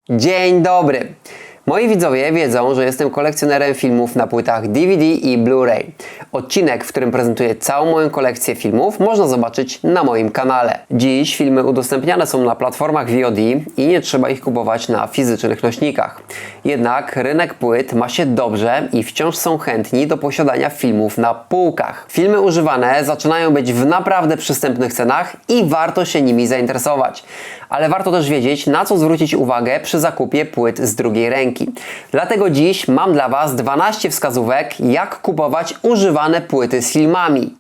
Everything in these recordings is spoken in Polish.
Dzień dobry! Moi widzowie wiedzą, że jestem kolekcjonerem filmów na płytach DVD i Blu-ray. Odcinek, w którym prezentuję całą moją kolekcję filmów, można zobaczyć na moim kanale. Dziś filmy udostępniane są na platformach VOD i nie trzeba ich kupować na fizycznych nośnikach. Jednak rynek płyt ma się dobrze i wciąż są chętni do posiadania filmów na półkach. Filmy używane zaczynają być w naprawdę przystępnych cenach i warto się nimi zainteresować. Ale warto też wiedzieć, na co zwrócić uwagę przy zakupie płyt z drugiej ręki. Dlatego dziś mam dla Was 12 wskazówek, jak kupować używane płyty z filmami.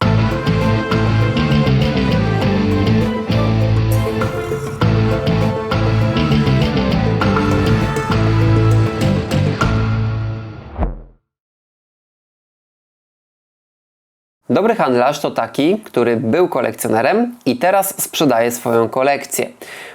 Dobry handlarz to taki, który był kolekcjonerem i teraz sprzedaje swoją kolekcję.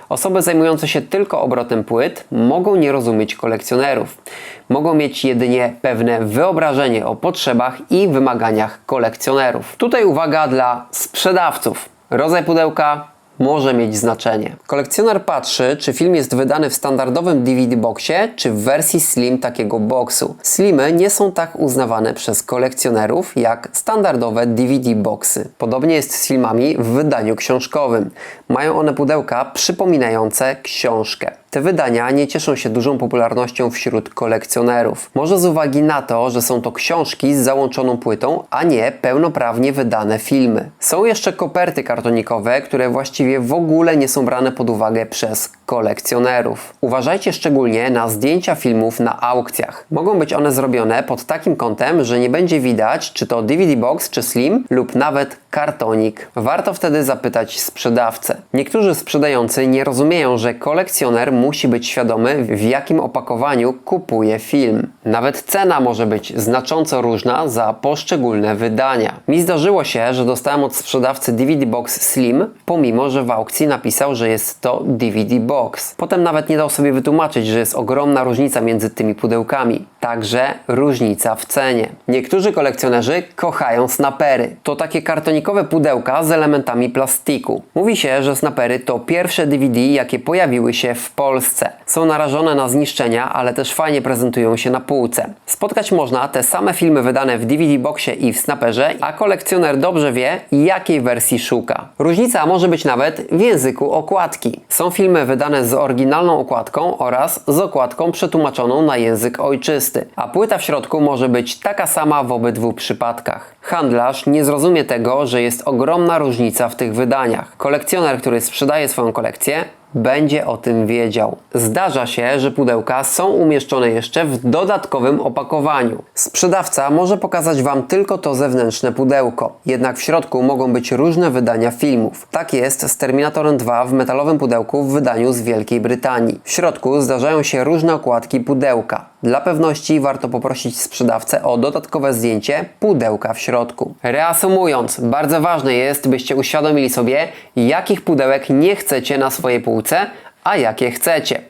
Osoby zajmujące się tylko obrotem płyt mogą nie rozumieć kolekcjonerów. Mogą mieć jedynie pewne wyobrażenie o potrzebach i wymaganiach kolekcjonerów. Tutaj uwaga dla sprzedawców. Rodzaj pudełka może mieć znaczenie. Kolekcjoner patrzy, czy film jest wydany w standardowym DVD boxie, czy w wersji slim takiego boxu. Slimy nie są tak uznawane przez kolekcjonerów jak standardowe DVD boxy. Podobnie jest z filmami w wydaniu książkowym. Mają one pudełka przypominające książkę. Te wydania nie cieszą się dużą popularnością wśród kolekcjonerów. Może z uwagi na to, że są to książki z załączoną płytą, a nie pełnoprawnie wydane filmy. Są jeszcze koperty kartonikowe, które właściwie w ogóle nie są brane pod uwagę przez kolekcjonerów. Uważajcie szczególnie na zdjęcia filmów na aukcjach. Mogą być one zrobione pod takim kątem, że nie będzie widać, czy to DVD box, czy slim, lub nawet kartonik. Warto wtedy zapytać sprzedawcę. Niektórzy sprzedający nie rozumieją, że kolekcjoner musi być świadomy, w jakim opakowaniu kupuje film. Nawet cena może być znacząco różna za poszczególne wydania. Mi zdarzyło się, że dostałem od sprzedawcy DVD box slim, pomimo że w aukcji napisał, że jest to DVD box. Potem nawet nie dał sobie wytłumaczyć, że jest ogromna różnica między tymi pudełkami. Także różnica w cenie. Niektórzy kolekcjonerzy kochają snapery. To takie kartonikowe pudełka z elementami plastiku. Mówi się, że snapery to pierwsze DVD, jakie pojawiły się w Polsce. Są narażone na zniszczenia, ale też fajnie prezentują się na półce. Spotkać można te same filmy wydane w DVD boxie i w snaperze, a kolekcjoner dobrze wie, jakiej wersji szuka. Różnica może być nawet w języku okładki. Są filmy wydane z oryginalną okładką oraz z okładką przetłumaczoną na język ojczysty, a płyta w środku może być taka sama w obydwu przypadkach. Handlarz nie zrozumie tego, że jest ogromna różnica w tych wydaniach. Kolekcjoner, który sprzedaje swoją kolekcję, będzie o tym wiedział. Zdarza się, że pudełka są umieszczone jeszcze w dodatkowym opakowaniu. Sprzedawca może pokazać Wam tylko to zewnętrzne pudełko, jednak w środku mogą być różne wydania filmów. Tak jest z Terminatorem 2 w metalowym pudełku w wydaniu z Wielkiej Brytanii. W środku zdarzają się różne okładki pudełka. Dla pewności warto poprosić sprzedawcę o dodatkowe zdjęcie pudełka w środku. Reasumując, bardzo ważne jest, byście uświadomili sobie, jakich pudełek nie chcecie na swojej półce, a jakie chcecie.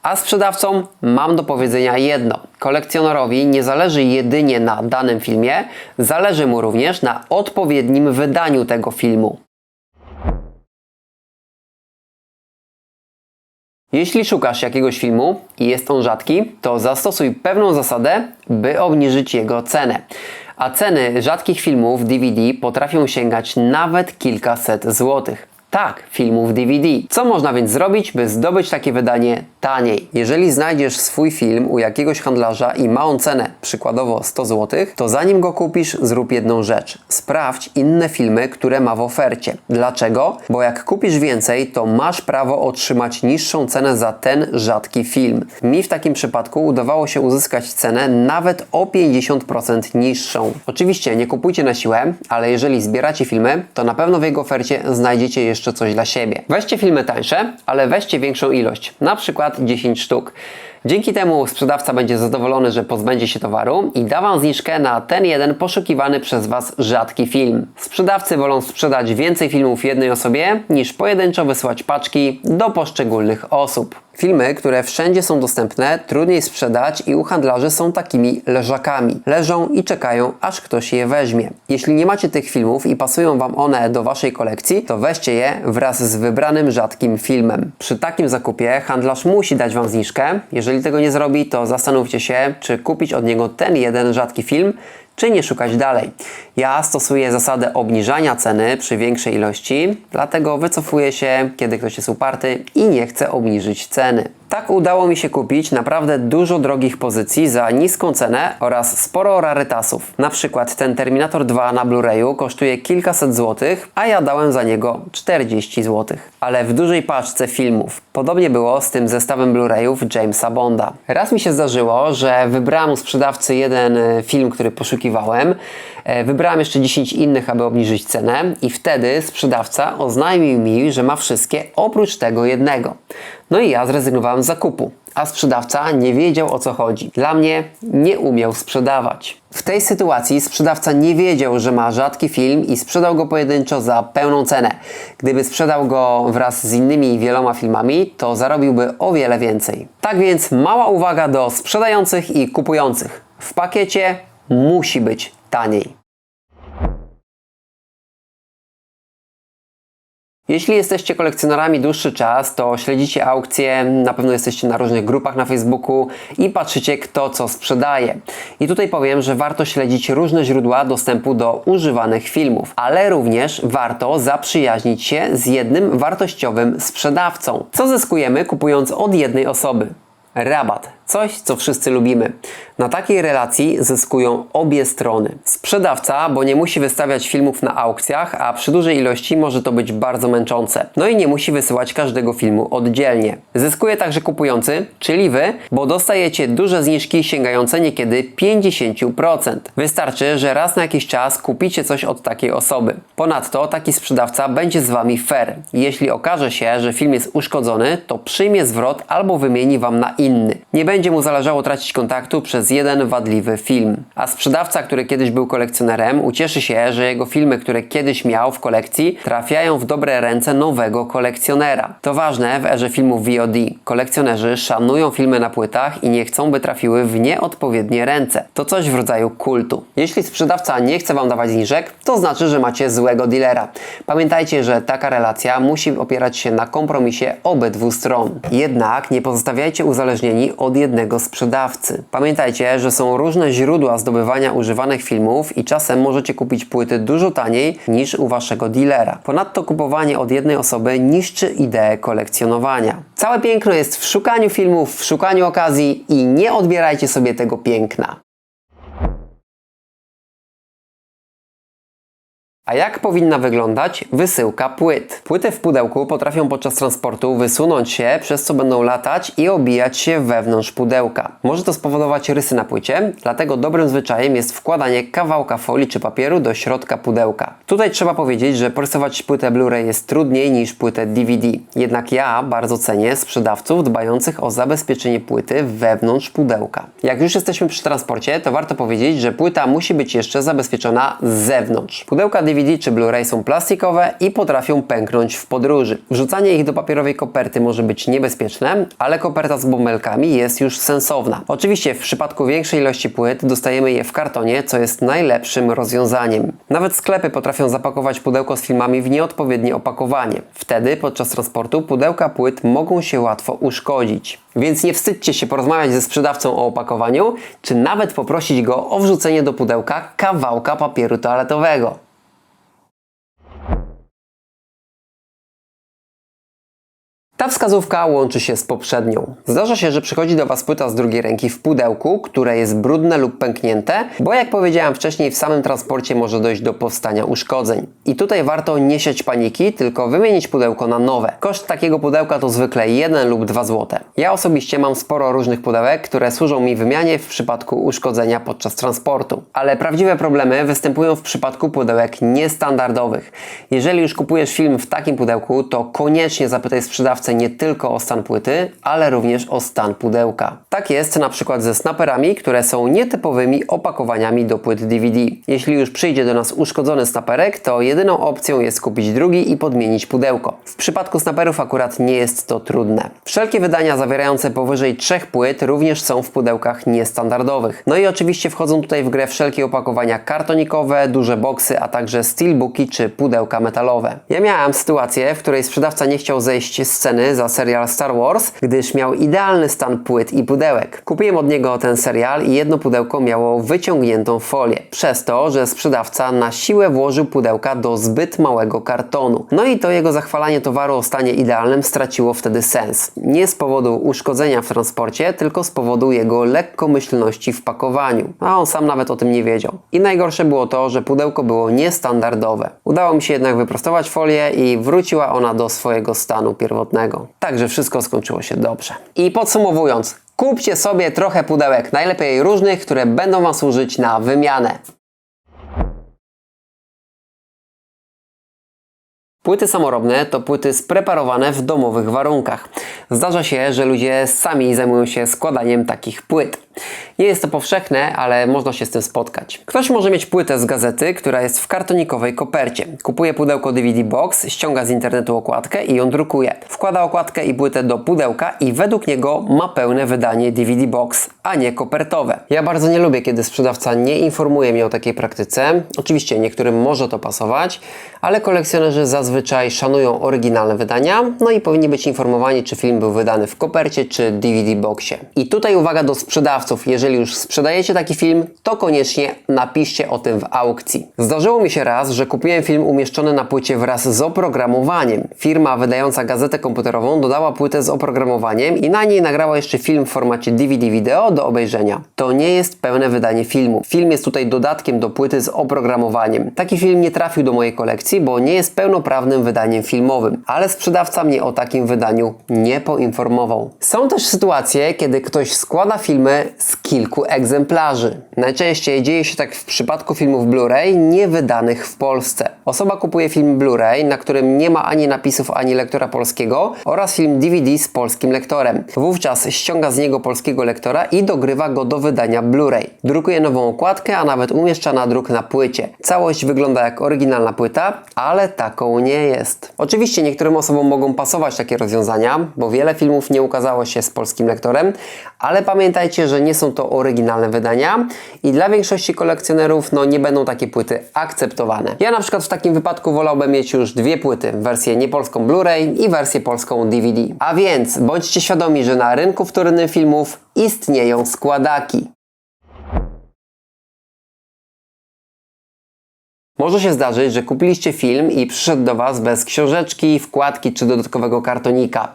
A sprzedawcom mam do powiedzenia jedno. Kolekcjonerowi nie zależy jedynie na danym filmie, zależy mu również na odpowiednim wydaniu tego filmu. Jeśli szukasz jakiegoś filmu i jest on rzadki, to zastosuj pewną zasadę, by obniżyć jego cenę. A ceny rzadkich filmów DVD potrafią sięgać nawet kilkaset złotych. Tak, filmów DVD. Co można więc zrobić, by zdobyć takie wydanie taniej? Jeżeli znajdziesz swój film u jakiegoś handlarza i ma on cenę, przykładowo 100 zł, to zanim go kupisz, zrób jedną rzecz. Sprawdź inne filmy, które ma w ofercie. Dlaczego? Bo jak kupisz więcej, to masz prawo otrzymać niższą cenę za ten rzadki film. Mi w takim przypadku udawało się uzyskać cenę nawet o 50% niższą. Oczywiście nie kupujcie na siłę, ale jeżeli zbieracie filmy, to na pewno w jego ofercie znajdziecie jeszcze coś dla siebie. Weźcie filmy tańsze, ale weźcie większą ilość, na przykład 10 sztuk. Dzięki temu sprzedawca będzie zadowolony, że pozbędzie się towaru i da Wam zniżkę na ten jeden poszukiwany przez Was rzadki film. Sprzedawcy wolą sprzedać więcej filmów jednej osobie, niż pojedynczo wysyłać paczki do poszczególnych osób. Filmy, które wszędzie są dostępne, trudniej sprzedać i u handlarzy są takimi leżakami. Leżą i czekają, aż ktoś je weźmie. Jeśli nie macie tych filmów i pasują Wam one do Waszej kolekcji, to weźcie je wraz z wybranym rzadkim filmem. Przy takim zakupie handlarz musi dać Wam zniżkę. Jeżeli tego nie zrobi, to zastanówcie się, czy kupić od niego ten jeden rzadki film, czy nie szukać dalej. Ja stosuję zasadę obniżania ceny przy większej ilości, dlatego wycofuję się, kiedy ktoś jest uparty i nie chce obniżyć ceny. Tak udało mi się kupić naprawdę dużo drogich pozycji za niską cenę oraz sporo rarytasów. Na przykład ten Terminator 2 na Blu-rayu kosztuje kilkaset złotych, a ja dałem za niego 40 złotych. Ale w dużej paczce filmów. Podobnie było z tym zestawem Blu-rayów Jamesa Bonda. Raz mi się zdarzyło, że wybrałem u sprzedawcy jeden film, który poszukiwałem. Wybrałem jeszcze 10 innych, aby obniżyć cenę i wtedy sprzedawca oznajmił mi, że ma wszystkie oprócz tego jednego. No i ja zrezygnowałem z zakupu, a sprzedawca nie wiedział, o co chodzi. Dla mnie nie umiał sprzedawać. W tej sytuacji sprzedawca nie wiedział, że ma rzadki film i sprzedał go pojedynczo za pełną cenę. Gdyby sprzedał go wraz z innymi wieloma filmami, to zarobiłby o wiele więcej. Tak więc mała uwaga do sprzedających i kupujących. W pakiecie musi być taniej. Jeśli jesteście kolekcjonerami dłuższy czas, to śledzicie aukcje, na pewno jesteście na różnych grupach na Facebooku i patrzycie, kto co sprzedaje. I tutaj powiem, że warto śledzić różne źródła dostępu do używanych filmów, ale również warto zaprzyjaźnić się z jednym wartościowym sprzedawcą. Co zyskujemy, kupując od jednej osoby? Rabat. Coś, co wszyscy lubimy. Na takiej relacji zyskują obie strony. Sprzedawca, bo nie musi wystawiać filmów na aukcjach, a przy dużej ilości może to być bardzo męczące. No i nie musi wysyłać każdego filmu oddzielnie. Zyskuje także kupujący, czyli Wy, bo dostajecie duże zniżki sięgające niekiedy 50%. Wystarczy, że raz na jakiś czas kupicie coś od takiej osoby. Ponadto taki sprzedawca będzie z Wami fair. Jeśli okaże się, że film jest uszkodzony, to przyjmie zwrot albo wymieni Wam na inny. Nie będzie mu zależało tracić kontaktu przez jeden wadliwy film. A sprzedawca, który kiedyś był kolekcjonerem, ucieszy się, że jego filmy, które kiedyś miał w kolekcji, trafiają w dobre ręce nowego kolekcjonera. To ważne w erze filmów VOD. Kolekcjonerzy szanują filmy na płytach i nie chcą, by trafiły w nieodpowiednie ręce. To coś w rodzaju kultu. Jeśli sprzedawca nie chce Wam dawać zniżek, to znaczy, że macie złego dealera. Pamiętajcie, że taka relacja musi opierać się na kompromisie obydwu stron. Jednak nie pozostawiajcie uzależnieni od jednego sprzedawcy. Pamiętajcie, że są różne źródła zdobywania używanych filmów i czasem możecie kupić płyty dużo taniej niż u Waszego dealera. Ponadto kupowanie od jednej osoby niszczy ideę kolekcjonowania. Całe piękno jest w szukaniu filmów, w szukaniu okazji i nie odbierajcie sobie tego piękna. A jak powinna wyglądać wysyłka płyt? Płyty w pudełku potrafią podczas transportu wysunąć się, przez co będą latać i obijać się wewnątrz pudełka. Może to spowodować rysy na płycie, dlatego dobrym zwyczajem jest wkładanie kawałka folii czy papieru do środka pudełka. Tutaj trzeba powiedzieć, że porysować płytę Blu-ray jest trudniej niż płytę DVD. Jednak ja bardzo cenię sprzedawców dbających o zabezpieczenie płyty wewnątrz pudełka. Jak już jesteśmy przy transporcie, to warto powiedzieć, że płyta musi być jeszcze zabezpieczona z zewnątrz. Pudełka DVD czy Blu-ray są plastikowe i potrafią pęknąć w podróży. Wrzucanie ich do papierowej koperty może być niebezpieczne, ale koperta z bąbelkami jest już sensowna. Oczywiście w przypadku większej ilości płyt dostajemy je w kartonie, co jest najlepszym rozwiązaniem. Nawet sklepy potrafią zapakować pudełko z filmami w nieodpowiednie opakowanie. Wtedy podczas transportu pudełka płyt mogą się łatwo uszkodzić. Więc nie wstydźcie się porozmawiać ze sprzedawcą o opakowaniu, czy nawet poprosić go o wrzucenie do pudełka kawałka papieru toaletowego. Ta wskazówka łączy się z poprzednią. Zdarza się, że przychodzi do Was płyta z drugiej ręki w pudełku, które jest brudne lub pęknięte, bo jak powiedziałem wcześniej, w samym transporcie może dojść do powstania uszkodzeń. I tutaj warto nie siać paniki, tylko wymienić pudełko na nowe. Koszt takiego pudełka to zwykle 1 lub 2 zł. Ja osobiście mam sporo różnych pudełek, które służą mi wymianie w przypadku uszkodzenia podczas transportu. Ale prawdziwe problemy występują w przypadku pudełek niestandardowych. Jeżeli już kupujesz film w takim pudełku, to koniecznie zapytaj sprzedawcę nie tylko o stan płyty, ale również o stan pudełka. Tak jest na przykład ze snaperami, które są nietypowymi opakowaniami do płyt DVD. Jeśli już przyjdzie do nas uszkodzony snaperek, to jedyną opcją jest kupić drugi i podmienić pudełko. W przypadku snaperów akurat nie jest to trudne. Wszelkie wydania zawierające powyżej 3 płyt również są w pudełkach niestandardowych. No i oczywiście wchodzą tutaj w grę wszelkie opakowania kartonikowe, duże boksy, a także steelbooki czy pudełka metalowe. Ja miałem sytuację, w której sprzedawca nie chciał zejść z ceny za serial Star Wars, gdyż miał idealny stan płyt i pudełek. Kupiłem od niego ten serial i jedno pudełko miało wyciągniętą folię, przez to, że sprzedawca na siłę włożył pudełka do zbyt małego kartonu. No i to jego zachwalanie towaru o stanie idealnym straciło wtedy sens. Nie z powodu uszkodzenia w transporcie, tylko z powodu jego lekkomyślności w pakowaniu. A on sam nawet o tym nie wiedział. I najgorsze było to, że pudełko było niestandardowe. Udało mi się jednak wyprostować folię i wróciła ona do swojego stanu pierwotnego. Także wszystko skończyło się dobrze. I podsumowując, kupcie sobie trochę pudełek, najlepiej różnych, które będą Wam służyć na wymianę. Płyty samorobne to płyty spreparowane w domowych warunkach. Zdarza się, że ludzie sami zajmują się składaniem takich płyt. Nie jest to powszechne, ale można się z tym spotkać. Ktoś może mieć płytę z gazety, która jest w kartonikowej kopercie. Kupuje pudełko DVD Box, ściąga z internetu okładkę i ją drukuje. Wkłada okładkę i płytę do pudełka i według niego ma pełne wydanie DVD Box, a nie kopertowe. Ja bardzo nie lubię, kiedy sprzedawca nie informuje mnie o takiej praktyce. Oczywiście niektórym może to pasować, ale kolekcjonerzy zazwyczaj szanują oryginalne wydania, no i powinni być informowani, czy film był wydany w kopercie czy DVD Boxie. I tutaj uwaga do sprzedawców. Jeżeli już sprzedajecie taki film, to koniecznie napiszcie o tym w aukcji. Zdarzyło mi się raz, że kupiłem film umieszczony na płycie wraz z oprogramowaniem. Firma wydająca gazetę komputerową dodała płytę z oprogramowaniem i na niej nagrała jeszcze film w formacie DVD wideo do obejrzenia. To nie jest pełne wydanie filmu. Film jest tutaj dodatkiem do płyty z oprogramowaniem. Taki film nie trafił do mojej kolekcji, bo nie jest pełnoprawnym wydaniem filmowym, ale sprzedawca mnie o takim wydaniu nie poinformował. Są też sytuacje, kiedy ktoś składa filmy z kilku egzemplarzy. Najczęściej dzieje się tak w przypadku filmów Blu-ray niewydanych w Polsce. Osoba kupuje film Blu-ray, na którym nie ma ani napisów, ani lektora polskiego, oraz film DVD z polskim lektorem. Wówczas ściąga z niego polskiego lektora i dogrywa go do wydania Blu-ray. Drukuje nową okładkę, a nawet umieszcza nadruk na płycie. Całość wygląda jak oryginalna płyta, ale taką nie jest. Oczywiście niektórym osobom mogą pasować takie rozwiązania, bo wiele filmów nie ukazało się z polskim lektorem, ale pamiętajcie, że nie są to oryginalne wydania i dla większości kolekcjonerów nie będą takie płyty akceptowane. Ja na przykład w takim wypadku wolałbym mieć już dwie płyty, wersję niepolską Blu-ray i wersję polską DVD. A więc bądźcie świadomi, że na rynku wtórnym filmów istnieją składaki. Może się zdarzyć, że kupiliście film i przyszedł do Was bez książeczki, wkładki czy dodatkowego kartonika.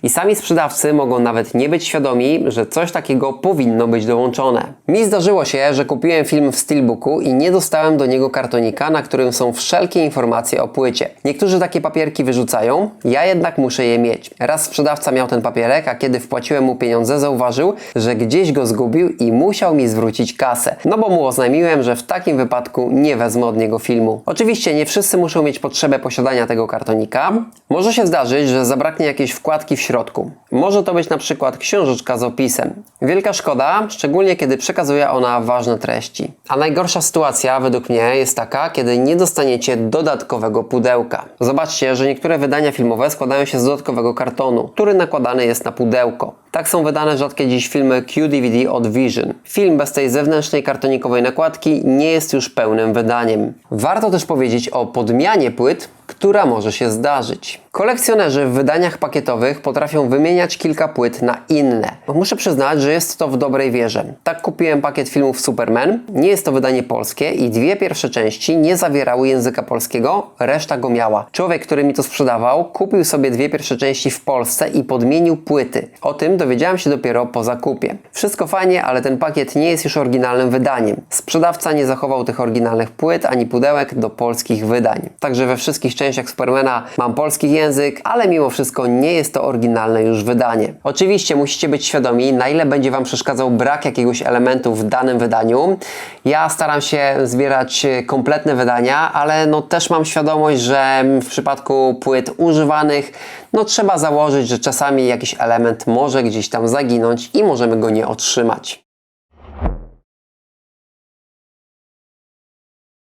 I sami sprzedawcy mogą nawet nie być świadomi, że coś takiego powinno być dołączone. Mi zdarzyło się, że kupiłem film w steelbooku i nie dostałem do niego kartonika, na którym są wszelkie informacje o płycie. Niektórzy takie papierki wyrzucają, ja jednak muszę je mieć. Raz sprzedawca miał ten papierek, a kiedy wpłaciłem mu pieniądze, zauważył, że gdzieś go zgubił i musiał mi zwrócić kasę. No bo mu oznajmiłem, że w takim wypadku nie wezmę od niego filmu. Oczywiście nie wszyscy muszą mieć potrzebę posiadania tego kartonika. Może się zdarzyć, że zabraknie jakiejś wkładki w środku. Może to być na przykład książeczka z opisem. Wielka szkoda, szczególnie kiedy przekazuje ona ważne treści. A najgorsza sytuacja według mnie jest taka, kiedy nie dostaniecie dodatkowego pudełka. Zobaczcie, że niektóre wydania filmowe składają się z dodatkowego kartonu, który nakładany jest na pudełko. Tak są wydane rzadkie dziś filmy QDVD od Vision. Film bez tej zewnętrznej kartonikowej nakładki nie jest już pełnym wydaniem. Warto też powiedzieć o podmianie płyt, która może się zdarzyć. Kolekcjonerzy w wydaniach pakietowych potrafią wymieniać kilka płyt na inne. Muszę przyznać, że jest to w dobrej wierze. Tak kupiłem pakiet filmów Superman, nie jest to wydanie polskie i dwie pierwsze części nie zawierały języka polskiego, reszta go miała. Człowiek, który mi to sprzedawał, kupił sobie dwie pierwsze części w Polsce i podmienił płyty. O tym dowiedziałem się dopiero po zakupie. Wszystko fajnie, ale ten pakiet nie jest już oryginalnym wydaniem. Sprzedawca nie zachował tych oryginalnych płyt ani pudełek do polskich wydań. Także we wszystkich częściach Supermana mam polski język, ale mimo wszystko nie jest to oryginalne już wydanie. Oczywiście musicie być świadomi, na ile będzie Wam przeszkadzał brak jakiegoś elementu w danym wydaniu. Ja staram się zbierać kompletne wydania, ale no też mam świadomość, że w przypadku płyt używanych no trzeba założyć, że czasami jakiś element może gdzieś tam zaginąć i możemy go nie otrzymać.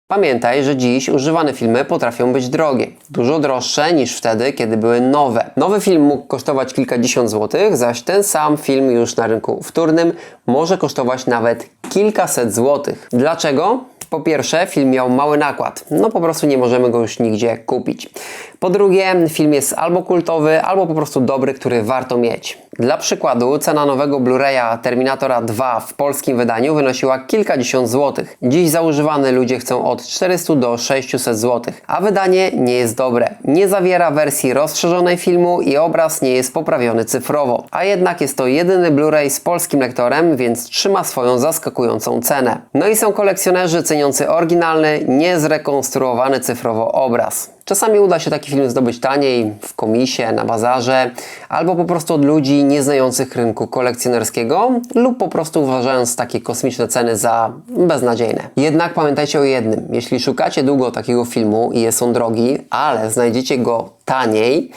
Pamiętaj, że dziś używane filmy potrafią być drogie. Dużo droższe niż wtedy, kiedy były nowe. Nowy film mógł kosztować kilkadziesiąt złotych, zaś ten sam film już na rynku wtórnym może kosztować nawet kilkaset złotych. Dlaczego? Po pierwsze, film miał mały nakład. No po prostu nie możemy go już nigdzie kupić. Po drugie, film jest albo kultowy, albo po prostu dobry, który warto mieć. Dla przykładu, cena nowego Blu-raya Terminatora 2 w polskim wydaniu wynosiła kilkadziesiąt złotych. Dziś za używany ludzie chcą od 400 do 600 złotych, a wydanie nie jest dobre. Nie zawiera wersji rozszerzonej filmu i obraz nie jest poprawiony cyfrowo. A jednak jest to jedyny Blu-ray z polskim lektorem, więc trzyma swoją zaskakującą cenę. No i są kolekcjonerzy ceniący oryginalny, niezrekonstruowany cyfrowo obraz. Czasami uda się taki film zdobyć taniej, w komisie, na bazarze, albo po prostu od ludzi nieznających rynku kolekcjonerskiego lub po prostu uważając takie kosmiczne ceny za beznadziejne. Jednak pamiętajcie o jednym, jeśli szukacie długo takiego filmu i jest on drogi, ale znajdziecie go taniej,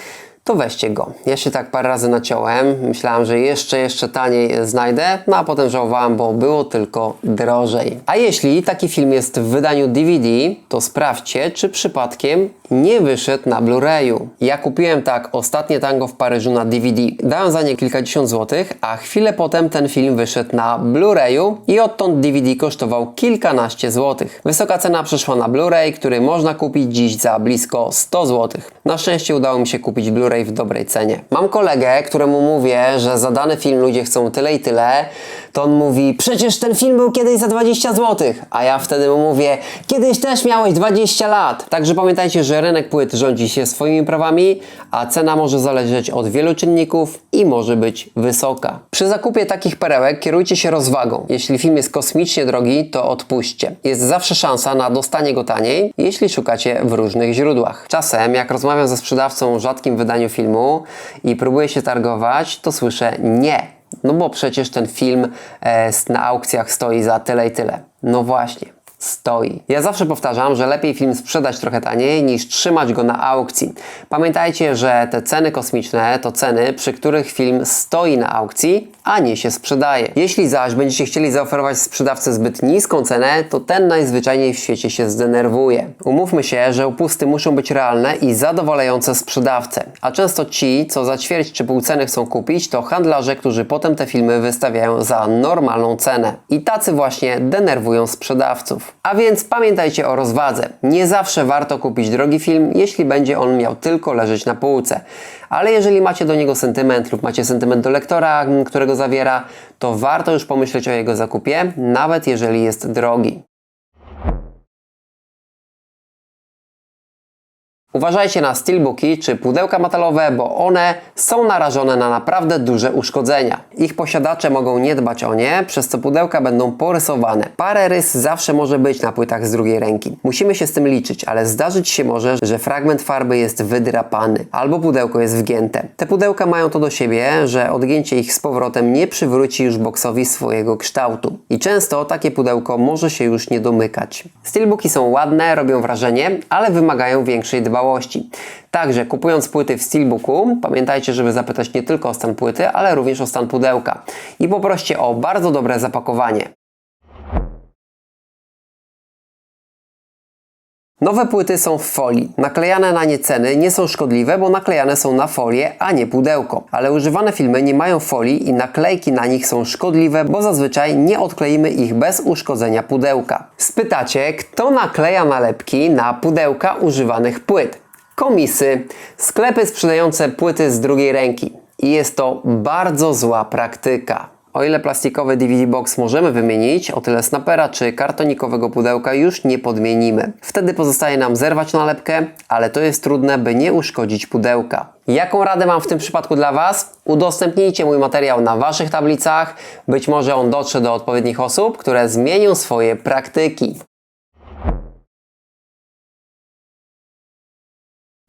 to weźcie go. Ja się tak parę razy naciąłem, myślałem, że jeszcze taniej znajdę, no a potem żałowałem, bo było tylko drożej. A jeśli taki film jest w wydaniu DVD, to sprawdźcie, czy przypadkiem nie wyszedł na Blu-rayu. Ja kupiłem tak Ostatnie Tango w Paryżu na DVD. Dałem za nie kilkadziesiąt złotych, a chwilę potem ten film wyszedł na Blu-rayu i odtąd DVD kosztował kilkanaście złotych. Wysoka cena przyszła na Blu-ray, który można kupić dziś za blisko 100 złotych. Na szczęście udało mi się kupić Blu-ray w dobrej cenie. Mam kolegę, któremu mówię, że za dany film ludzie chcą tyle i tyle, to on mówi, przecież ten film był kiedyś za 20 złotych, a ja wtedy mu mówię, kiedyś też miałeś 20 lat. Także pamiętajcie, że rynek płyt rządzi się swoimi prawami, a cena może zależeć od wielu czynników i może być wysoka. Przy zakupie takich perełek kierujcie się rozwagą. Jeśli film jest kosmicznie drogi, to odpuśćcie. Jest zawsze szansa na dostanie go taniej, jeśli szukacie w różnych źródłach. Czasem, jak rozmawiam ze sprzedawcą o rzadkim wydaniu filmu i próbuję się targować, to słyszę nie. No bo przecież ten film na aukcjach stoi za tyle i tyle. No właśnie. Stoi. Ja zawsze powtarzam, że lepiej film sprzedać trochę taniej niż trzymać go na aukcji. Pamiętajcie, że te ceny kosmiczne to ceny, przy których film stoi na aukcji, a nie się sprzedaje. Jeśli zaś będziecie chcieli zaoferować sprzedawcy zbyt niską cenę, to ten najzwyczajniej w świecie się zdenerwuje. Umówmy się, że upusty muszą być realne i zadowalające sprzedawcę. A często ci, co za ćwierć czy pół ceny chcą kupić, to handlarze, którzy potem te filmy wystawiają za normalną cenę. I tacy właśnie denerwują sprzedawców. A więc pamiętajcie o rozwadze. Nie zawsze warto kupić drogi film, jeśli będzie on miał tylko leżeć na półce. Ale jeżeli macie do niego sentyment lub macie sentyment do lektora, którego zawiera, to warto już pomyśleć o jego zakupie, nawet jeżeli jest drogi. Uważajcie na steelbooki czy pudełka metalowe, bo one są narażone na naprawdę duże uszkodzenia. Ich posiadacze mogą nie dbać o nie, przez co pudełka będą porysowane. Parę rys zawsze może być na płytach z drugiej ręki. Musimy się z tym liczyć, ale zdarzyć się może, że fragment farby jest wydrapany albo pudełko jest wgięte. Te pudełka mają to do siebie, że odgięcie ich z powrotem nie przywróci już boksowi swojego kształtu. I często takie pudełko może się już nie domykać. Steelbooki są ładne, robią wrażenie, ale wymagają większej dbałości. Także kupując płyty w steelbooku, pamiętajcie, żeby zapytać nie tylko o stan płyty, ale również o stan pudełka. I poproście o bardzo dobre zapakowanie. Nowe płyty są w folii. Naklejane na nie ceny nie są szkodliwe, bo naklejane są na folię, a nie pudełko. Ale używane filmy nie mają folii i naklejki na nich są szkodliwe, bo zazwyczaj nie odkleimy ich bez uszkodzenia pudełka. Spytacie, kto nakleja nalepki na pudełka używanych płyt? Komisy, sklepy sprzedające płyty z drugiej ręki. I jest to bardzo zła praktyka. O ile plastikowy DVD box możemy wymienić, o tyle snapera czy kartonikowego pudełka już nie podmienimy. Wtedy pozostaje nam zerwać nalepkę, ale to jest trudne, by nie uszkodzić pudełka. Jaką radę mam w tym przypadku dla Was? Udostępnijcie mój materiał na Waszych tablicach, być może on dotrze do odpowiednich osób, które zmienią swoje praktyki.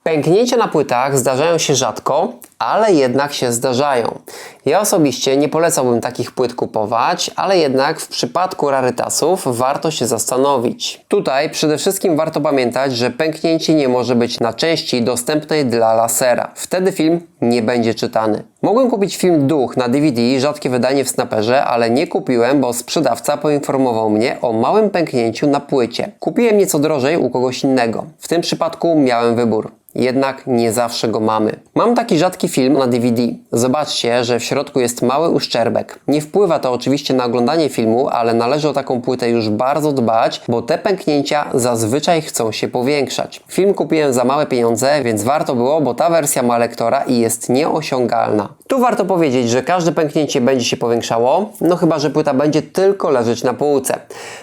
Pęknięcia na płytach zdarzają się rzadko, ale jednak się zdarzają. Ja osobiście nie polecałbym takich płyt kupować, ale jednak w przypadku rarytasów warto się zastanowić. Tutaj przede wszystkim warto pamiętać, że pęknięcie nie może być na części dostępnej dla lasera. Wtedy film nie będzie czytany. Mogłem kupić film Duch na DVD, rzadkie wydanie w snaperze, ale nie kupiłem, bo sprzedawca poinformował mnie o małym pęknięciu na płycie. Kupiłem nieco drożej u kogoś innego. W tym przypadku miałem wybór. Jednak nie zawsze go mamy. Mam taki rzadki film na DVD. Zobaczcie, że w środku jest mały uszczerbek. Nie wpływa to oczywiście na oglądanie filmu, ale należy o taką płytę już bardzo dbać, bo te pęknięcia zazwyczaj chcą się powiększać. Film kupiłem za małe pieniądze, więc warto było, bo ta wersja ma lektora i jest nieosiągalna. Tu warto powiedzieć, że każde pęknięcie będzie się powiększało, no chyba że płyta będzie tylko leżeć na półce.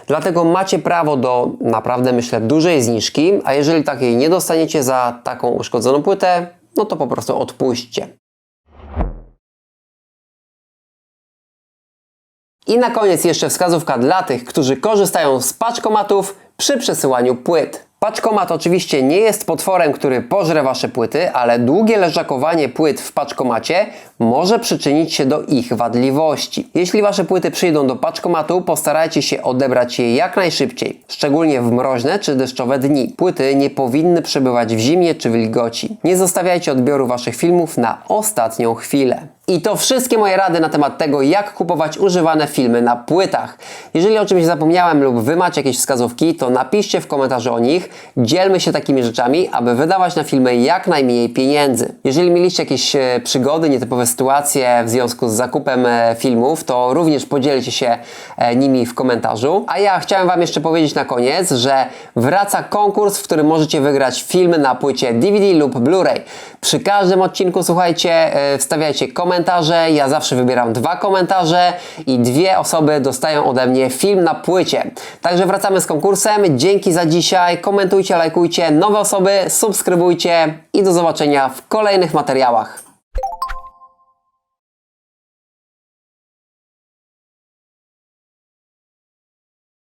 Dlatego macie prawo do naprawdę, myślę, dużej zniżki, a jeżeli takiej nie dostaniecie za taką uszkodzoną płytę, no to po prostu odpuśćcie. I na koniec jeszcze wskazówka dla tych, którzy korzystają z paczkomatów przy przesyłaniu płyt. Paczkomat oczywiście nie jest potworem, który pożre Wasze płyty, ale długie leżakowanie płyt w paczkomacie może przyczynić się do ich wadliwości. Jeśli Wasze płyty przyjdą do paczkomatu, postarajcie się odebrać je jak najszybciej, szczególnie w mroźne czy deszczowe dni. Płyty nie powinny przebywać w zimnie czy wilgoci. Nie zostawiajcie odbioru Waszych filmów na ostatnią chwilę. I to wszystkie moje rady na temat tego, jak kupować używane filmy na płytach. Jeżeli o czymś zapomniałem lub Wy macie jakieś wskazówki, to napiszcie w komentarzu o nich. Dzielmy się takimi rzeczami, aby wydawać na filmy jak najmniej pieniędzy. Jeżeli mieliście jakieś przygody, nietypowe sytuacje w związku z zakupem filmów, to również podzielcie się nimi w komentarzu. A ja chciałem Wam jeszcze powiedzieć na koniec, że wraca konkurs, w którym możecie wygrać filmy na płycie DVD lub Blu-ray. Przy każdym odcinku, słuchajcie, wstawiajcie komentarze. Ja zawsze wybieram 2 komentarze i 2 osoby dostają ode mnie film na płycie. Także wracamy z konkursem. Dzięki za dzisiaj. Komentujcie, lajkujcie. Nowe osoby subskrybujcie i do zobaczenia w kolejnych materiałach.